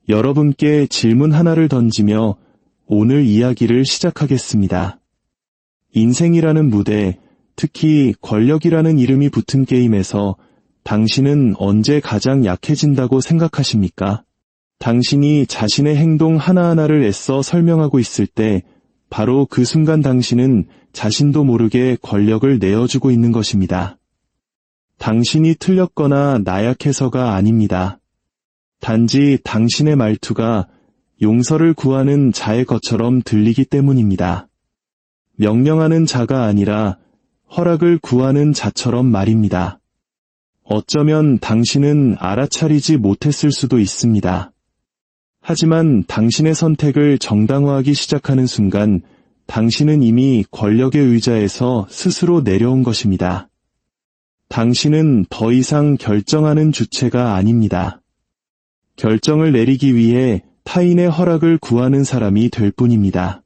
여러분께 질문 하나를 던지며 오늘 이야기를 시작하겠습니다. 인생이라는 무대, 특히 권력이라는 이름이 붙은 게임에서 당신은 언제 가장 약해진다고 생각하십니까? 당신이 자신의 행동 하나하나를 애써 설명하고 있을 때 바로 그 순간 당신은 자신도 모르게 권력을 내어주고 있는 것입니다. 당신이 틀렸거나 나약해서가 아닙니다. 단지 당신의 말투가 용서를 구하는 자의 것처럼 들리기 때문입니다. 명령하는 자가 아니라 허락을 구하는 자처럼 말입니다. 어쩌면 당신은 알아차리지 못했을 수도 있습니다. 하지만 당신의 선택을 정당화하기 시작하는 순간 당신은 이미 권력의 의자에서 스스로 내려온 것입니다. 당신은 더 이상 결정하는 주체가 아닙니다. 결정을 내리기 위해 타인의 허락을 구하는 사람이 될 뿐입니다.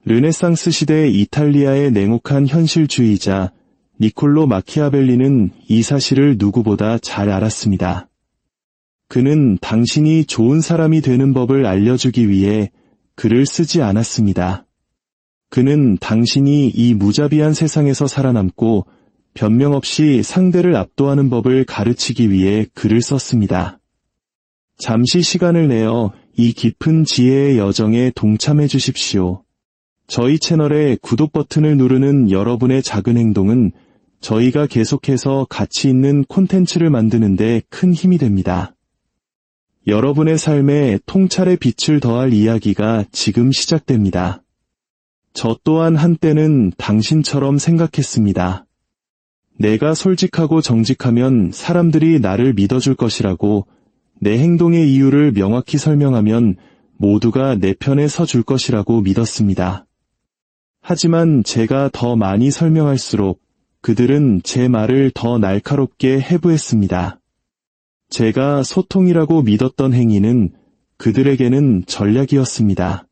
르네상스 시대 이탈리아의 냉혹한 현실주의자 니콜로 마키아벨리는 이 사실을 누구보다 잘 알았습니다. 그는 당신이 좋은 사람이 되는 법을 알려주기 위해 글을 쓰지 않았습니다. 그는 당신이 이 무자비한 세상에서 살아남고 변명 없이 상대를 압도하는 법을 가르치기 위해 글을 썼습니다. 잠시 시간을 내어 이 깊은 지혜의 여정에 동참해 주십시오. 저희 채널의 구독 버튼을 누르는 여러분의 작은 행동은 저희가 계속해서 가치 있는 콘텐츠를 만드는 데 큰 힘이 됩니다. 여러분의 삶에 통찰의 빛을 더할 이야기가 지금 시작됩니다. 저 또한 한때는 당신처럼 생각했습니다. 내가 솔직하고 정직하면 사람들이 나를 믿어줄 것이라고, 내 행동의 이유를 명확히 설명하면 모두가 내 편에 서줄 것이라고 믿었습니다. 하지만 제가 더 많이 설명할수록 그들은 제 말을 더 날카롭게 해부했습니다. 제가 소통이라고 믿었던 행위는 그들에게는 전략이었습니다.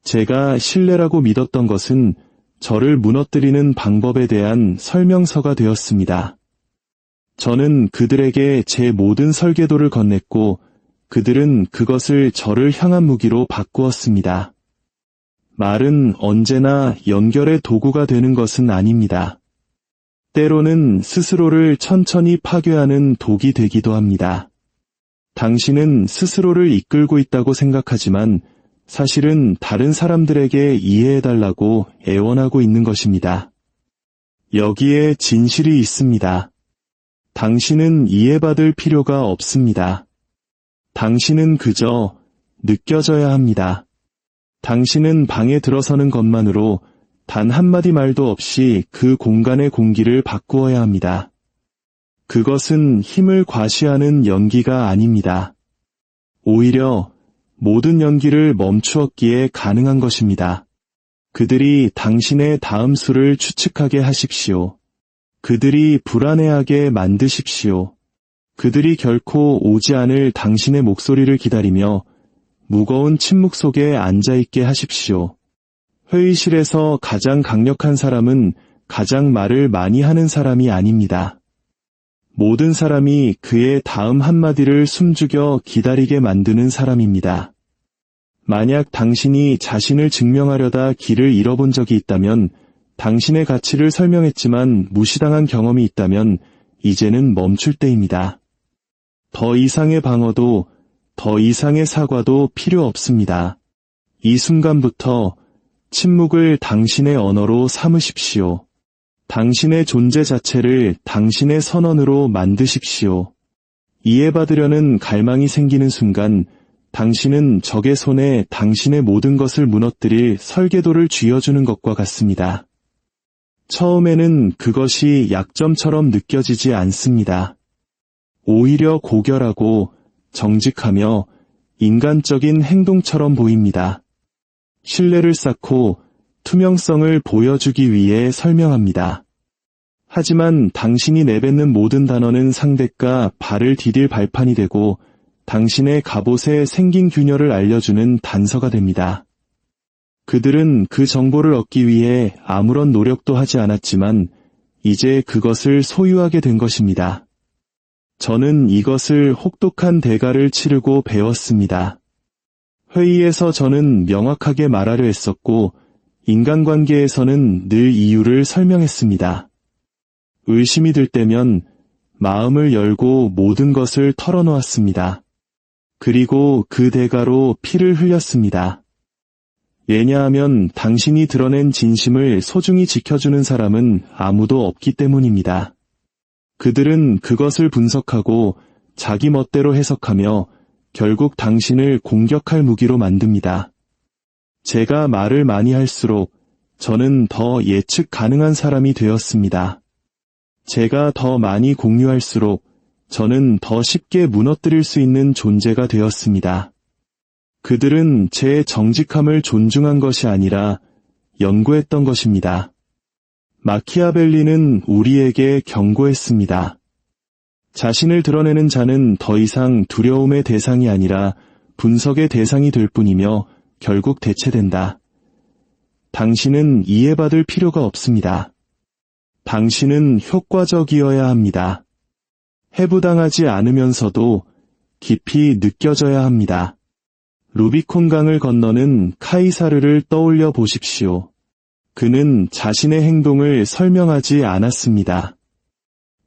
제가 신뢰라고 믿었던 것은 저를 무너뜨리는 방법에 대한 설명서가 되었습니다. 저는 그들에게 제 모든 설계도를 건넸고 그들은 그것을 저를 향한 무기로 바꾸었습니다. 말은 언제나 연결의 도구가 되는 것은 아닙니다. 때로는 스스로를 천천히 파괴하는 독이 되기도 합니다. 당신은 스스로를 이끌고 있다고 생각하지만 사실은 다른 사람들에게 이해해달라고 애원하고 있는 것입니다. 여기에 진실이 있습니다. 당신은 이해받을 필요가 없습니다. 당신은 그저 느껴져야 합니다. 당신은 방에 들어서는 것만으로 단 한마디 말도 없이 그 공간의 공기를 바꾸어야 합니다. 그것은 힘을 과시하는 연기가 아닙니다. 오히려 모든 연기를 멈추었기에 가능한 것입니다. 그들이 당신의 다음 수를 추측하게 하십시오. 그들이 불안해하게 만드십시오. 그들이 결코 오지 않을 당신의 목소리를 기다리며 무거운 침묵 속에 앉아있게 하십시오. 회의실에서 가장 강력한 사람은 가장 말을 많이 하는 사람이 아닙니다. 모든 사람이 그의 다음 한마디를 숨죽여 기다리게 만드는 사람입니다. 만약 당신이 자신을 증명하려다 길을 잃어본 적이 있다면, 당신의 가치를 설명했지만 무시당한 경험이 있다면 이제는 멈출 때입니다. 더 이상의 방어도, 더 이상의 사과도 필요 없습니다. 이 순간부터 침묵을 당신의 언어로 삼으십시오. 당신의 존재 자체를 당신의 선언으로 만드십시오. 이해받으려는 갈망이 생기는 순간 당신은 적의 손에 당신의 모든 것을 무너뜨릴 설계도를 쥐어주는 것과 같습니다. 처음에는 그것이 약점처럼 느껴지지 않습니다. 오히려 고결하고 정직하며 인간적인 행동처럼 보입니다. 신뢰를 쌓고 투명성을 보여주기 위해 설명합니다. 하지만 당신이 내뱉는 모든 단어는 상대가 발을 디딜 발판이 되고 당신의 갑옷에 생긴 균열을 알려주는 단서가 됩니다. 그들은 그 정보를 얻기 위해 아무런 노력도 하지 않았지만 이제 그것을 소유하게 된 것입니다. 저는 이것을 혹독한 대가를 치르고 배웠습니다. 회의에서 저는 명확하게 말하려 했었고, 인간관계에서는 늘 이유를 설명했습니다. 의심이 들 때면 마음을 열고 모든 것을 털어놓았습니다. 그리고 그 대가로 피를 흘렸습니다. 왜냐하면 당신이 드러낸 진심을 소중히 지켜주는 사람은 아무도 없기 때문입니다. 그들은 그것을 분석하고 자기 멋대로 해석하며 결국 당신을 공격할 무기로 만듭니다. 제가 말을 많이 할수록 저는 더 예측 가능한 사람이 되었습니다. 제가 더 많이 공유할수록 저는 더 쉽게 무너뜨릴 수 있는 존재가 되었습니다. 그들은 제 정직함을 존중한 것이 아니라 연구했던 것입니다. 마키아벨리는 우리에게 경고했습니다. 자신을 드러내는 자는 더 이상 두려움의 대상이 아니라 분석의 대상이 될 뿐이며 결국 대체된다. 당신은 이해받을 필요가 없습니다. 당신은 효과적이어야 합니다. 해부당하지 않으면서도 깊이 느껴져야 합니다. 루비콘 강을 건너는 카이사르를 떠올려 보십시오. 그는 자신의 행동을 설명하지 않았습니다.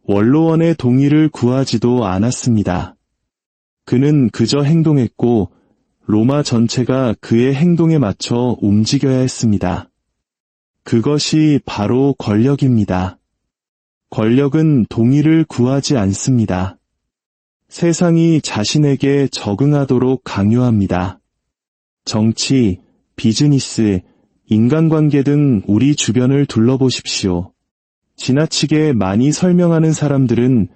원로원의 동의를 구하지도 않았습니다. 그는 그저 행동했고 로마 전체가 그의 행동에 맞춰 움직여야 했습니다. 그것이 바로 권력입니다. 권력은 동의를 구하지 않습니다. 세상이 자신에게 적응하도록 강요합니다. 정치, 비즈니스, 인간관계 등 우리 주변을 둘러보십시오. 지나치게 많이 설명하는 사람들은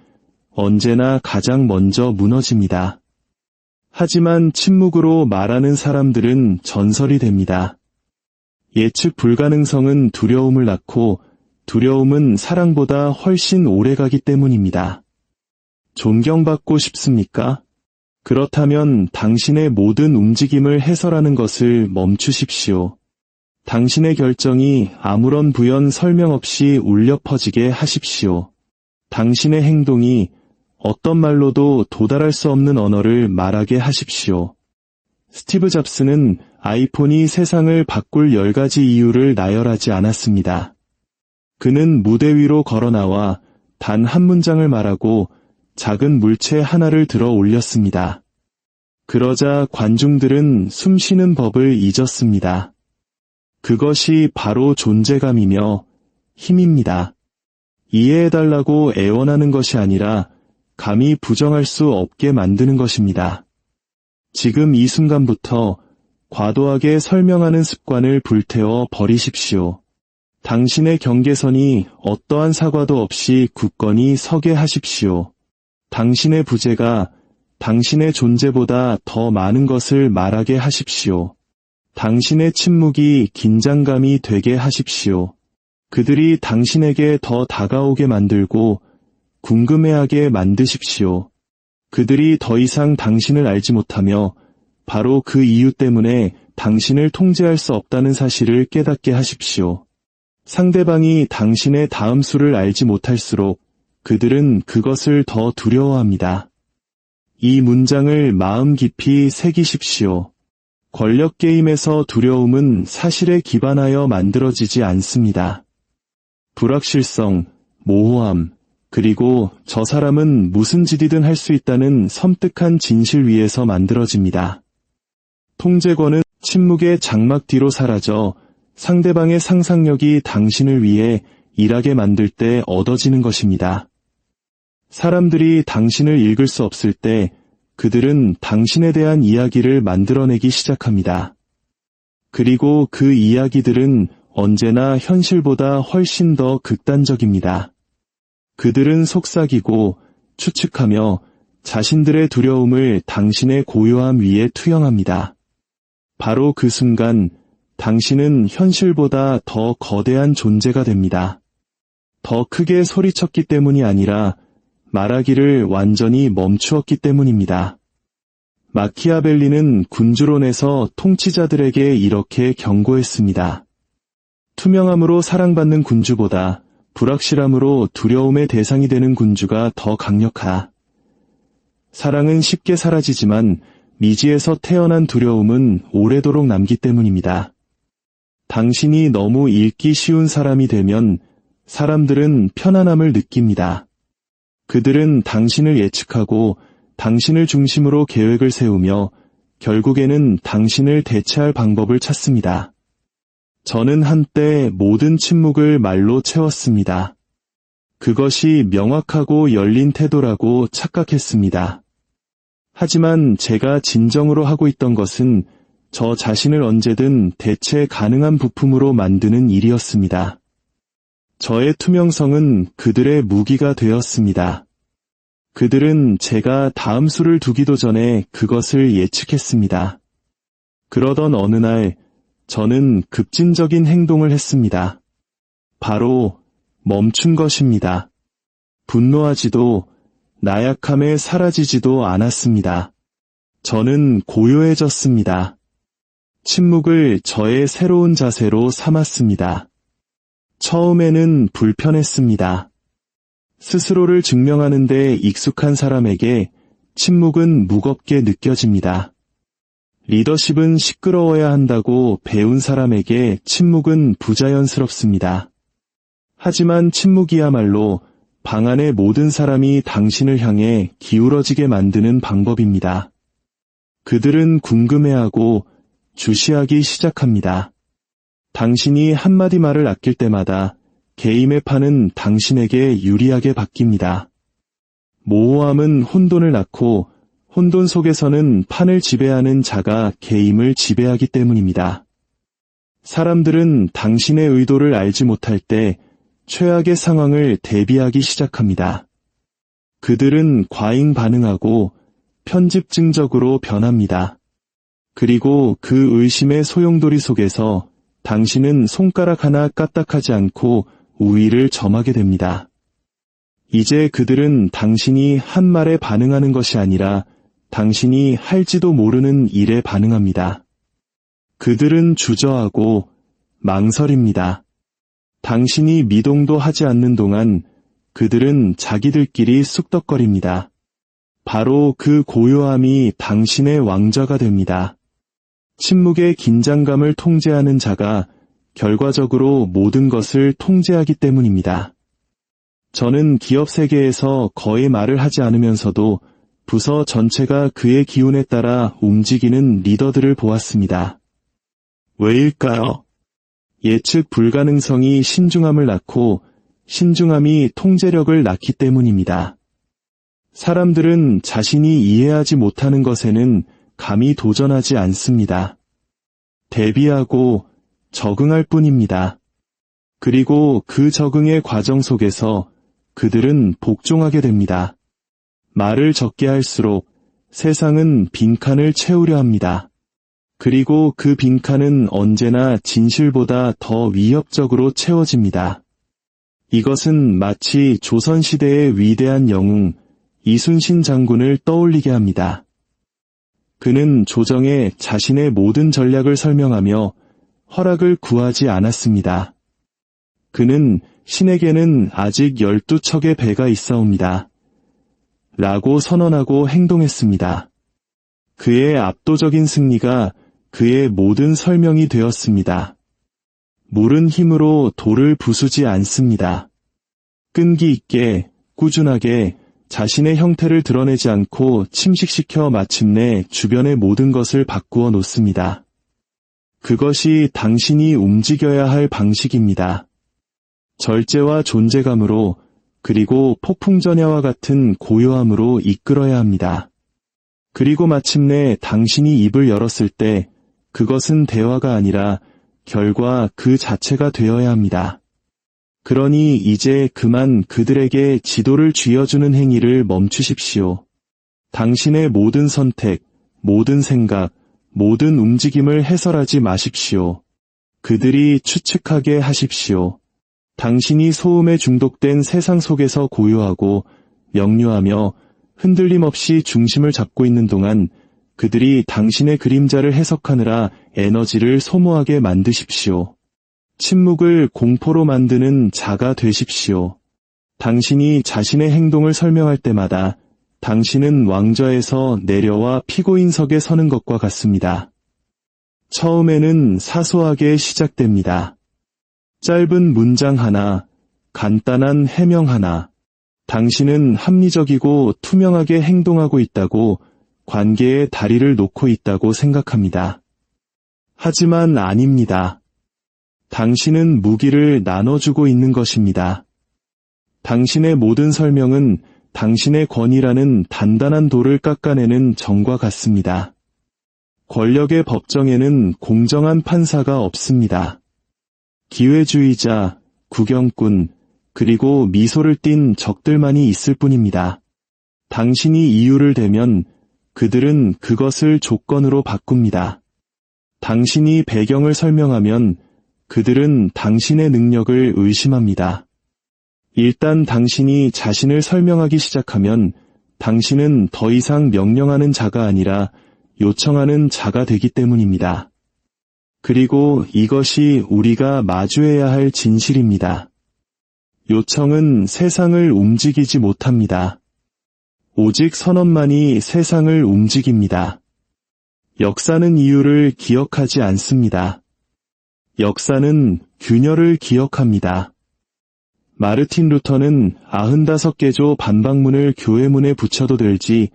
언제나 가장 먼저 무너집니다. 하지만 침묵으로 말하는 사람들은 전설이 됩니다. 예측 불가능성은 두려움을 낳고 두려움은 사랑보다 훨씬 오래가기 때문입니다. 존경받고 싶습니까? 그렇다면 당신의 모든 움직임을 해설하는 것을 멈추십시오. 당신의 결정이 아무런 부연 설명 없이 울려 퍼지게 하십시오. 당신의 행동이 어떤 말로도 도달할 수 없는 언어를 말하게 하십시오. 스티브 잡스는 아이폰이 세상을 바꿀 10가지 이유를 나열하지 않았습니다. 그는 무대 위로 걸어 나와 단 한 문장을 말하고 작은 물체 하나를 들어 올렸습니다. 그러자 관중들은 숨 쉬는 법을 잊었습니다. 그것이 바로 존재감이며 힘입니다. 이해해달라고 애원하는 것이 아니라 감히 부정할 수 없게 만드는 것입니다. 지금 이 순간부터 과도하게 설명하는 습관을 불태워 버리십시오. 당신의 경계선이 어떠한 사과도 없이 굳건히 서게 하십시오. 당신의 부재가 당신의 존재보다 더 많은 것을 말하게 하십시오. 당신의 침묵이 긴장감이 되게 하십시오. 그들이 당신에게 더 다가오게 만들고 궁금해하게 만드십시오. 그들이 더 이상 당신을 알지 못하며 바로 그 이유 때문에 당신을 통제할 수 없다는 사실을 깨닫게 하십시오. 상대방이 당신의 다음 수를 알지 못할수록 그들은 그것을 더 두려워합니다. 이 문장을 마음 깊이 새기십시오. 권력 게임에서 두려움은 사실에 기반하여 만들어지지 않습니다. 불확실성, 모호함, 그리고 저 사람은 무슨 짓이든 할 수 있다는 섬뜩한 진실 위에서 만들어집니다. 통제권은 침묵의 장막 뒤로 사라져 상대방의 상상력이 당신을 위해 일하게 만들 때 얻어지는 것입니다. 사람들이 당신을 읽을 수 없을 때 그들은 당신에 대한 이야기를 만들어내기 시작합니다. 그리고 그 이야기들은 언제나 현실보다 훨씬 더 극단적입니다. 그들은 속삭이고 추측하며 자신들의 두려움을 당신의 고요함 위에 투영합니다. 바로 그 순간 당신은 현실보다 더 거대한 존재가 됩니다. 더 크게 소리쳤기 때문이 아니라 말하기를 완전히 멈추었기 때문입니다. 마키아벨리는 군주론에서 통치자들에게 이렇게 경고했습니다. 투명함으로 사랑받는 군주보다 불확실함으로 두려움의 대상이 되는 군주가 더 강력하. 사랑은 쉽게 사라지지만 미지에서 태어난 두려움은 오래도록 남기 때문입니다. 당신이 너무 잃기 쉬운 사람이 되면 사람들은 편안함을 느낍니다. 그들은 당신을 예측하고 당신을 중심으로 계획을 세우며 결국에는 당신을 대체할 방법을 찾습니다. 저는 한때 모든 침묵을 말로 채웠습니다. 그것이 명확하고 열린 태도라고 착각했습니다. 하지만 제가 진정으로 하고 있던 것은 저 자신을 언제든 대체 가능한 부품으로 만드는 일이었습니다. 저의 투명성은 그들의 무기가 되었습니다. 그들은 제가 다음 수를 두기도 전에 그것을 예측했습니다. 그러던 어느 날 저는 급진적인 행동을 했습니다. 바로 멈춘 것입니다. 분노하지도 나약함에 사라지지도 않았습니다. 저는 고요해졌습니다. 침묵을 저의 새로운 자세로 삼았습니다. 처음에는 불편했습니다. 스스로를 증명하는 데 익숙한 사람에게 침묵은 무겁게 느껴집니다. 리더십은 시끄러워야 한다고 배운 사람에게 침묵은 부자연스럽습니다. 하지만 침묵이야말로 방 안의 모든 사람이 당신을 향해 기울어지게 만드는 방법입니다. 그들은 궁금해하고 주시하기 시작합니다. 당신이 한마디 말을 아낄 때마다 게임의 판은 당신에게 유리하게 바뀝니다. 모호함은 혼돈을 낳고 혼돈 속에서는 판을 지배하는 자가 게임을 지배하기 때문입니다. 사람들은 당신의 의도를 알지 못할 때 최악의 상황을 대비하기 시작합니다. 그들은 과잉 반응하고 편집증적으로 변합니다. 그리고 그 의심의 소용돌이 속에서 당신은 손가락 하나 까딱하지 않고 우위를 점하게 됩니다. 이제 그들은 당신이 한 말에 반응하는 것이 아니라 당신이 할지도 모르는 일에 반응합니다. 그들은 주저하고 망설입니다. 당신이 미동도 하지 않는 동안 그들은 자기들끼리 쑥덕거립니다. 바로 그 고요함이 당신의 왕좌가 됩니다. 침묵의 긴장감을 통제하는 자가 결과적으로 모든 것을 통제하기 때문입니다. 저는 기업 세계에서 거의 말을 하지 않으면서도 부서 전체가 그의 기운에 따라 움직이는 리더들을 보았습니다. 왜일까요? 예측 불가능성이 신중함을 낳고 신중함이 통제력을 낳기 때문입니다. 사람들은 자신이 이해하지 못하는 것에는 감히 도전하지 않습니다. 대비하고 적응할 뿐입니다. 그리고 그 적응의 과정 속에서 그들은 복종하게 됩니다. 말을 적게 할수록 세상은 빈칸을 채우려 합니다. 그리고 그 빈칸은 언제나 진실보다 더 위협적으로 채워집니다. 이것은 마치 조선시대의 위대한 영웅 이순신 장군을 떠올리게 합니다. 그는 조정에 자신의 모든 전략을 설명하며 허락을 구하지 않았습니다. 그는 신에게는 아직 12척의 배가 있사옵니다. 라고 선언하고 행동했습니다. 그의 압도적인 승리가 그의 모든 설명이 되었습니다. 물은 힘으로 돌을 부수지 않습니다. 끈기 있게, 꾸준하게 자신의 형태를 드러내지 않고 침식시켜 마침내 주변의 모든 것을 바꾸어 놓습니다. 그것이 당신이 움직여야 할 방식입니다. 절제와 존재감으로 그리고 폭풍전야와 같은 고요함으로 이끌어야 합니다. 그리고 마침내 당신이 입을 열었을 때 그것은 대화가 아니라 결과 그 자체가 되어야 합니다. 그러니 이제 그만 그들에게 지도를 쥐어주는 행위를 멈추십시오. 당신의 모든 선택, 모든 생각, 모든 움직임을 해설하지 마십시오. 그들이 추측하게 하십시오. 당신이 소음에 중독된 세상 속에서 고요하고 명료하며 흔들림 없이 중심을 잡고 있는 동안 그들이 당신의 그림자를 해석하느라 에너지를 소모하게 만드십시오. 침묵을 공포로 만드는 자가 되십시오. 당신이 자신의 행동을 설명할 때마다 당신은 왕좌에서 내려와 피고인석에 서는 것과 같습니다. 처음에는 사소하게 시작됩니다. 짧은 문장 하나, 간단한 해명 하나. 당신은 합리적이고 투명하게 행동하고 있다고, 관계에 다리를 놓고 있다고 생각합니다. 하지만 아닙니다. 당신은 무기를 나눠주고 있는 것입니다. 당신의 모든 설명은 당신의 권위라는 단단한 돌을 깎아내는 정과 같습니다. 권력의 법정에는 공정한 판사가 없습니다. 기회주의자, 구경꾼, 그리고 미소를 띤 적들만이 있을 뿐입니다. 당신이 이유를 대면 그들은 그것을 조건으로 바꿉니다. 당신이 배경을 설명하면 그들은 당신의 능력을 의심합니다. 일단 당신이 자신을 설명하기 시작하면 당신은 더 이상 명령하는 자가 아니라 요청하는 자가 되기 때문입니다. 그리고 이것이 우리가 마주해야 할 진실입니다. 요청은 세상을 움직이지 못합니다. 오직 선언만이 세상을 움직입니다. 역사는 이유를 기억하지 않습니다. 역사는 균열을 기억합니다. 마르틴 루터는 95개조 반박문을 교회문에 붙여도 될지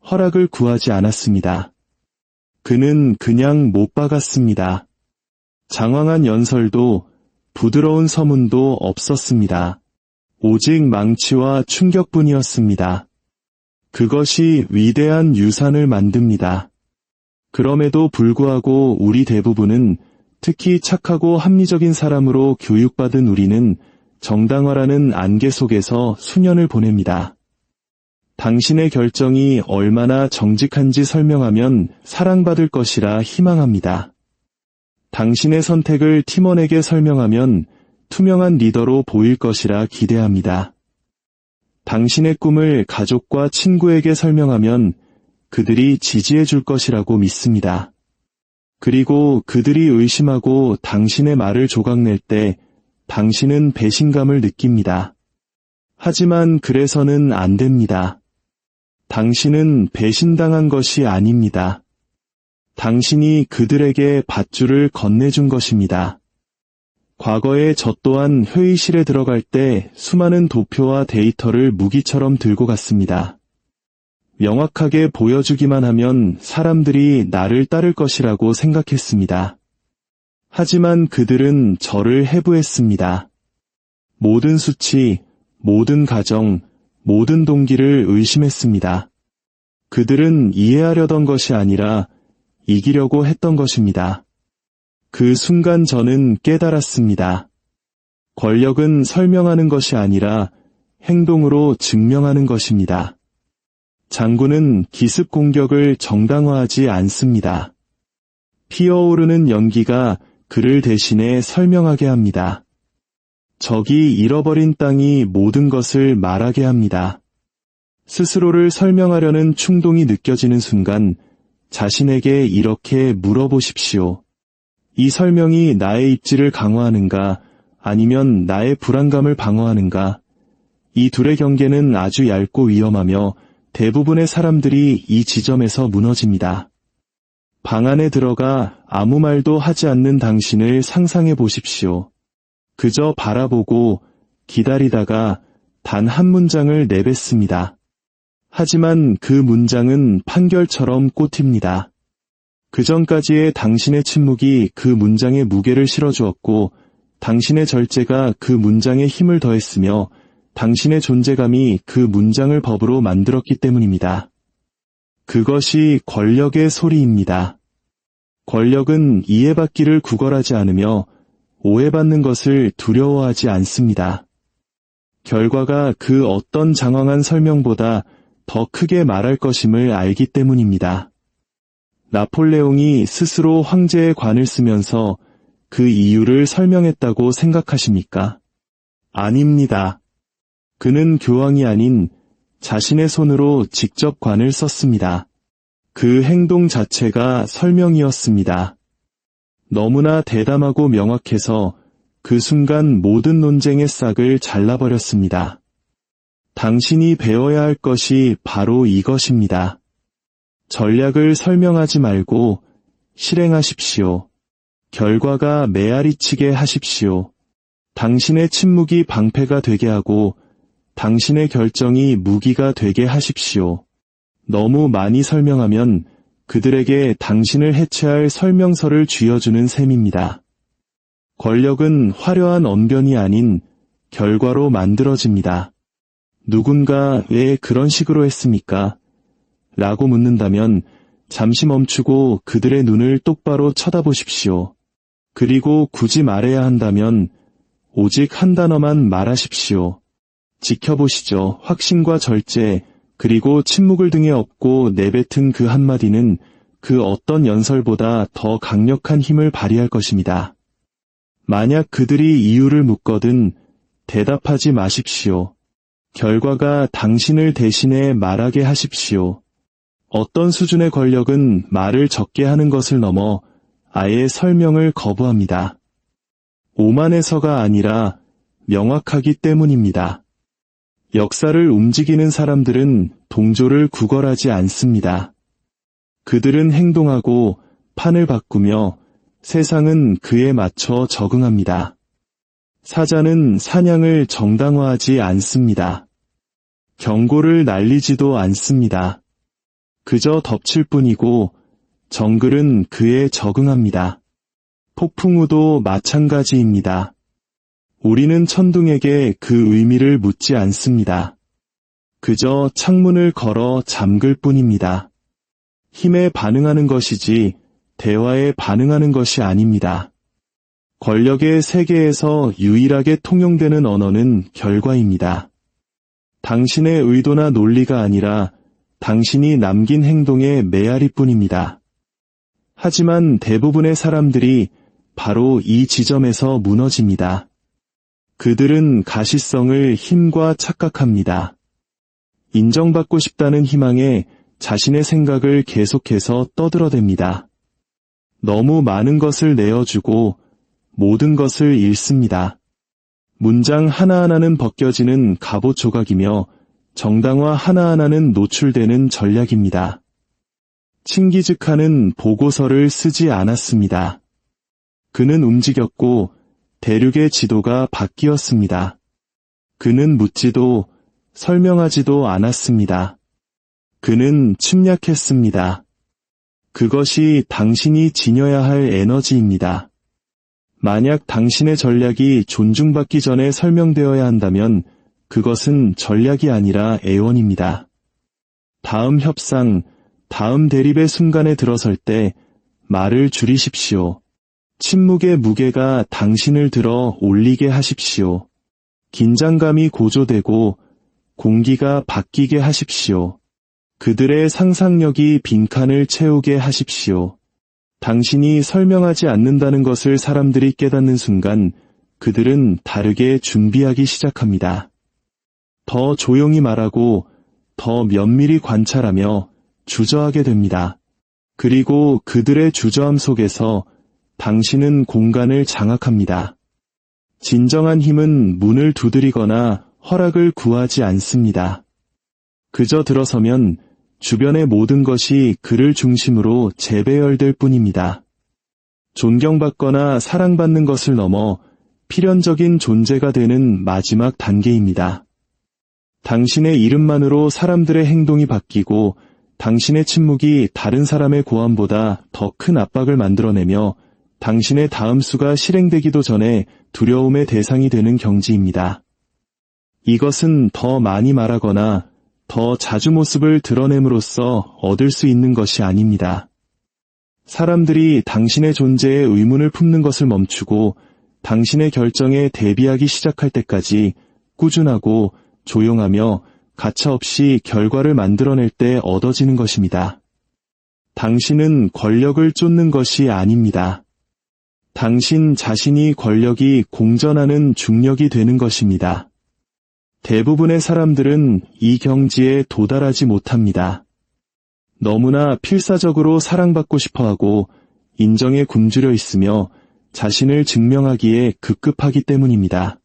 허락을 구하지 않았습니다. 그는 그냥 못 박았습니다. 장황한 연설도 부드러운 서문도 없었습니다. 오직 망치와 충격뿐이었습니다. 그것이 위대한 유산을 만듭니다. 그럼에도 불구하고 우리 대부분은, 특히 착하고 합리적인 사람으로 교육받은 우리는 정당화라는 안개 속에서 수년을 보냅니다. 당신의 결정이 얼마나 정직한지 설명하면 사랑받을 것이라 희망합니다. 당신의 선택을 팀원에게 설명하면 투명한 리더로 보일 것이라 기대합니다. 당신의 꿈을 가족과 친구에게 설명하면 그들이 지지해 줄 것이라고 믿습니다. 그리고 그들이 의심하고 당신의 말을 조각낼 때 당신은 배신감을 느낍니다. 하지만 그래서는 안 됩니다. 당신은 배신당한 것이 아닙니다. 당신이 그들에게 밧줄을 건네준 것입니다. 과거에 저 또한 회의실에 들어갈 때 수많은 도표와 데이터를 무기처럼 들고 갔습니다. 명확하게 보여주기만 하면 사람들이 나를 따를 것이라고 생각했습니다. 하지만 그들은 저를 해부했습니다. 모든 수치, 모든 가정, 모든 동기를 의심했습니다. 그들은 이해하려던 것이 아니라 이기려고 했던 것입니다. 그 순간 저는 깨달았습니다. 권력은 설명하는 것이 아니라 행동으로 증명하는 것입니다. 장군은 기습 공격을 정당화하지 않습니다. 피어오르는 연기가 그를 대신에 설명하게 합니다. 적이 잃어버린 땅이 모든 것을 말하게 합니다. 스스로를 설명하려는 충동이 느껴지는 순간 자신에게 이렇게 물어보십시오. 이 설명이 나의 입지를 강화하는가, 아니면 나의 불안감을 방어하는가? 이 둘의 경계는 아주 얇고 위험하며 대부분의 사람들이 이 지점에서 무너집니다. 방 안에 들어가 아무 말도 하지 않는 당신을 상상해 보십시오. 그저 바라보고 기다리다가 단 한 문장을 내뱉습니다. 하지만 그 문장은 판결처럼 꽂힙니다. 그전까지의 당신의 침묵이 그 문장에 무게를 실어주었고, 당신의 절제가 그 문장에 힘을 더했으며, 당신의 존재감이 그 문장을 법으로 만들었기 때문입니다. 그것이 권력의 소리입니다. 권력은 이해받기를 구걸하지 않으며 오해받는 것을 두려워하지 않습니다. 결과가 그 어떤 장황한 설명보다 더 크게 말할 것임을 알기 때문입니다. 나폴레옹이 스스로 황제의 관을 쓰면서 그 이유를 설명했다고 생각하십니까? 아닙니다. 그는 교황이 아닌 자신의 손으로 직접 관을 썼습니다. 그 행동 자체가 설명이었습니다. 너무나 대담하고 명확해서 그 순간 모든 논쟁의 싹을 잘라버렸습니다. 당신이 배워야 할 것이 바로 이것입니다. 전략을 설명하지 말고 실행하십시오. 결과가 메아리치게 하십시오. 당신의 침묵이 방패가 되게 하고 당신의 결정이 무기가 되게 하십시오. 너무 많이 설명하면 그들에게 당신을 해체할 설명서를 쥐어주는 셈입니다. 권력은 화려한 언변이 아닌 결과로 만들어집니다. 누군가 왜 그런 식으로 했습니까? 라고 묻는다면 잠시 멈추고 그들의 눈을 똑바로 쳐다보십시오. 그리고 굳이 말해야 한다면 오직 한 단어만 말하십시오. 지켜보시죠. 확신과 절제, 그리고 침묵을 등에 업고 내뱉은 그 한마디는 그 어떤 연설보다 더 강력한 힘을 발휘할 것입니다. 만약 그들이 이유를 묻거든 대답하지 마십시오. 결과가 당신을 대신해 말하게 하십시오. 어떤 수준의 권력은 말을 적게 하는 것을 넘어 아예 설명을 거부합니다. 오만해서가 아니라 명확하기 때문입니다. 역사를 움직이는 사람들은 동조를 구걸하지 않습니다. 그들은 행동하고 판을 바꾸며 세상은 그에 맞춰 적응합니다. 사자는 사냥을 정당화하지 않습니다. 경고를 날리지도 않습니다. 그저 덮칠 뿐이고 정글은 그에 적응합니다. 폭풍우도 마찬가지입니다. 우리는 천둥에게 그 의미를 묻지 않습니다. 그저 창문을 걸어 잠글 뿐입니다. 힘에 반응하는 것이지 대화에 반응하는 것이 아닙니다. 권력의 세계에서 유일하게 통용되는 언어는 결과입니다. 당신의 의도나 논리가 아니라 당신이 남긴 행동의 메아리뿐입니다. 하지만 대부분의 사람들이 바로 이 지점에서 무너집니다. 그들은 가시성을 힘과 착각합니다. 인정받고 싶다는 희망에 자신의 생각을 계속해서 떠들어댑니다. 너무 많은 것을 내어주고 모든 것을 잃습니다. 문장 하나하나는 벗겨지는 갑옷 조각이며 정당화 하나하나는 노출되는 전략입니다. 칭기즈칸은 보고서를 쓰지 않았습니다. 그는 움직였고 대륙의 지도가 바뀌었습니다. 그는 묻지도 설명하지도 않았습니다. 그는 침략했습니다. 그것이 당신이 지녀야 할 에너지입니다. 만약 당신의 전략이 존중받기 전에 설명되어야 한다면 그것은 전략이 아니라 애원입니다. 다음 협상, 다음 대립의 순간에 들어설 때 말을 줄이십시오. 침묵의 무게가 당신을 들어 올리게 하십시오. 긴장감이 고조되고 공기가 바뀌게 하십시오. 그들의 상상력이 빈칸을 채우게 하십시오. 당신이 설명하지 않는다는 것을 사람들이 깨닫는 순간 그들은 다르게 준비하기 시작합니다. 더 조용히 말하고 더 면밀히 관찰하며 주저하게 됩니다. 그리고 그들의 주저함 속에서 당신은 공간을 장악합니다. 진정한 힘은 문을 두드리거나 허락을 구하지 않습니다. 그저 들어서면 주변의 모든 것이 그를 중심으로 재배열될 뿐입니다. 존경받거나 사랑받는 것을 넘어 필연적인 존재가 되는 마지막 단계입니다. 당신의 이름만으로 사람들의 행동이 바뀌고 당신의 침묵이 다른 사람의 고함보다 더 큰 압박을 만들어내며 당신의 다음 수가 실행되기도 전에 두려움의 대상이 되는 경지입니다. 이것은 더 많이 말하거나 더 자주 모습을 드러냄으로써 얻을 수 있는 것이 아닙니다. 사람들이 당신의 존재에 의문을 품는 것을 멈추고 당신의 결정에 대비하기 시작할 때까지 꾸준하고 조용하며 가차없이 결과를 만들어낼 때 얻어지는 것입니다. 당신은 권력을 쫓는 것이 아닙니다. 당신 자신이 권력이 공전하는 중력이 되는 것입니다. 대부분의 사람들은 이 경지에 도달하지 못합니다. 너무나 필사적으로 사랑받고 싶어하고 인정에 굶주려 있으며 자신을 증명하기에 급급하기 때문입니다.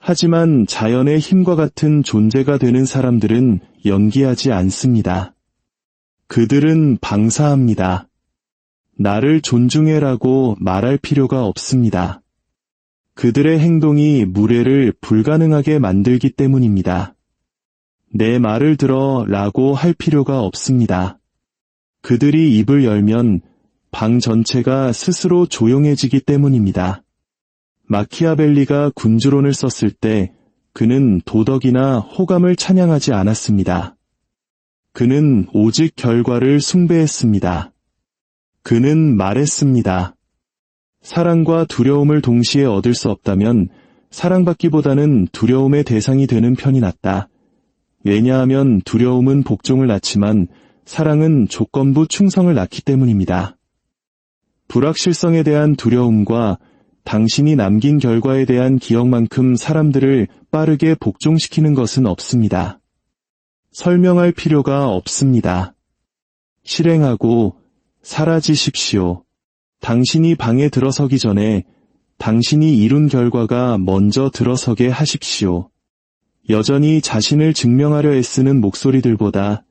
하지만 자연의 힘과 같은 존재가 되는 사람들은 연기하지 않습니다. 그들은 방사합니다. 나를 존중해라고 말할 필요가 없습니다. 그들의 행동이 무례를 불가능하게 만들기 때문입니다. 내 말을 들어 라고 할 필요가 없습니다. 그들이 입을 열면 방 전체가 스스로 조용해지기 때문입니다. 마키아벨리가 군주론을 썼을 때 그는 도덕이나 호감을 찬양하지 않았습니다. 그는 오직 결과를 숭배했습니다. 그는 말했습니다. 사랑과 두려움을 동시에 얻을 수 없다면 사랑받기보다는 두려움의 대상이 되는 편이 낫다. 왜냐하면 두려움은 복종을 낳지만 사랑은 조건부 충성을 낳기 때문입니다. 불확실성에 대한 두려움과 당신이 남긴 결과에 대한 기억만큼 사람들을 빠르게 복종시키는 것은 없습니다. 설명할 필요가 없습니다. 실행하고 사라지십시오. 당신이 방에 들어서기 전에 당신이 이룬 결과가 먼저 들어서게 하십시오. 여전히 자신을 증명하려 애쓰는 목소리들보다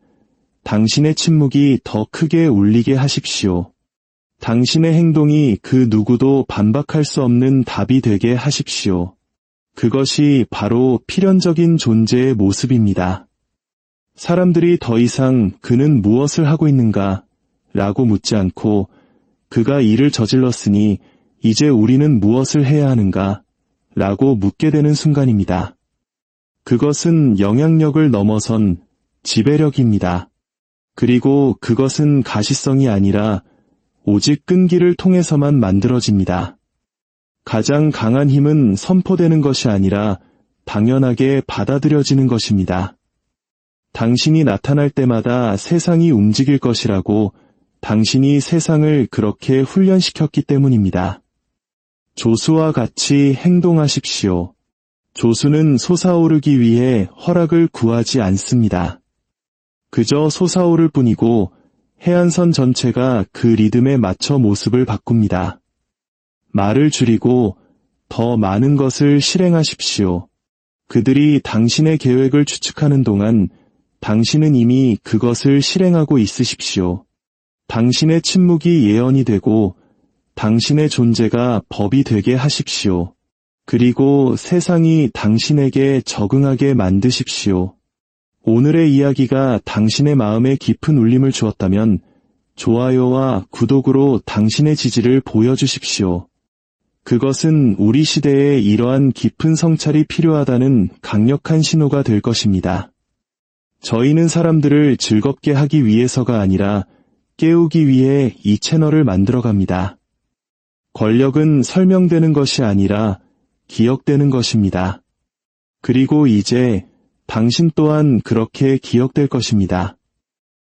당신의 침묵이 더 크게 울리게 하십시오. 당신의 행동이 그 누구도 반박할 수 없는 답이 되게 하십시오. 그것이 바로 필연적인 존재의 모습입니다. 사람들이 더 이상 그는 무엇을 하고 있는가? 라고 묻지 않고 그가 일을 저질렀으니 이제 우리는 무엇을 해야 하는가? 라고 묻게 되는 순간입니다. 그것은 영향력을 넘어선 지배력입니다. 그리고 그것은 가시성이 아니라 오직 끈기를 통해서만 만들어집니다. 가장 강한 힘은 선포되는 것이 아니라 당연하게 받아들여지는 것입니다. 당신이 나타날 때마다 세상이 움직일 것이라고 당신이 세상을 그렇게 훈련시켰기 때문입니다. 조수와 같이 행동하십시오. 조수는 솟아오르기 위해 허락을 구하지 않습니다. 그저 솟아오를 뿐이고 해안선 전체가 그 리듬에 맞춰 모습을 바꿉니다. 말을 줄이고 더 많은 것을 실행하십시오. 그들이 당신의 계획을 추측하는 동안 당신은 이미 그것을 실행하고 있으십시오. 당신의 침묵이 예언이 되고 당신의 존재가 법이 되게 하십시오. 그리고 세상이 당신에게 적응하게 만드십시오. 오늘의 이야기가 당신의 마음에 깊은 울림을 주었다면 좋아요와 구독으로 당신의 지지를 보여주십시오. 그것은 우리 시대에 이러한 깊은 성찰이 필요하다는 강력한 신호가 될 것입니다. 저희는 사람들을 즐겁게 하기 위해서가 아니라 깨우기 위해 이 채널을 만들어갑니다. 권력은 설명되는 것이 아니라 기억되는 것입니다. 그리고 이제 당신 또한 그렇게 기억될 것입니다.